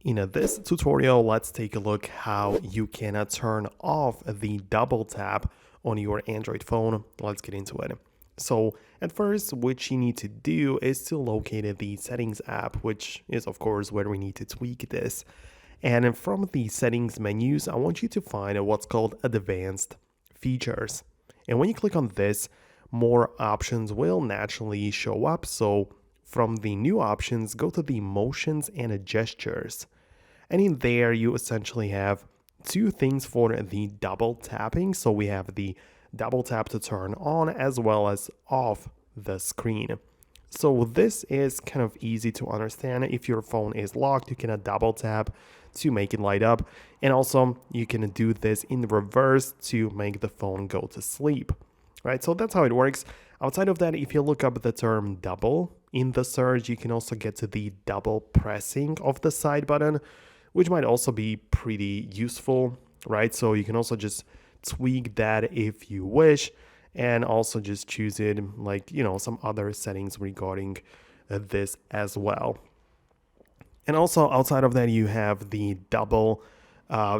In this tutorial, let's take a look how you can turn off the double tap on your Android phone. Let's get into it. So at first, what you need to do is to locate the settings app, which is of course where we need to tweak this. And from the settings menus, I want you to find what's called advanced features. And when you click on this, more options will naturally show up. So from the new options, go to the motions and gestures. And in there, you essentially have two things for the double tapping. So we have the double tap to turn on as well as off the screen. So this is kind of easy to understand. If your phone is locked, you can double tap to make it light up. And also you can do this in reverse to make the phone go to sleep. Right, so that's how it works. Outside of that, if you look up the term double in the search, you can also get to the double pressing of the side button, which might also be pretty useful, right? So you can also just tweak that if you wish, and also just choose it like, some other settings regarding this as well. And also outside of that, you have the double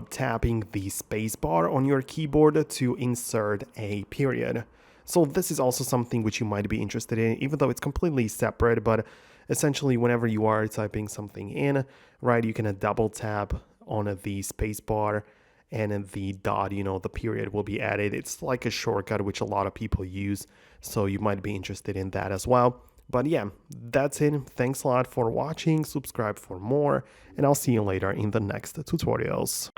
tapping the spacebar on your keyboard to insert a period. So this is also something which you might be interested in, even though it's completely separate, but essentially whenever you are typing something in, right, you can double tap on the spacebar and the dot, the period will be added. It's like a shortcut which a lot of people use, so you might be interested in that as well. But yeah, that's it. Thanks a lot for watching. Subscribe for more, and I'll see you later in the next tutorials.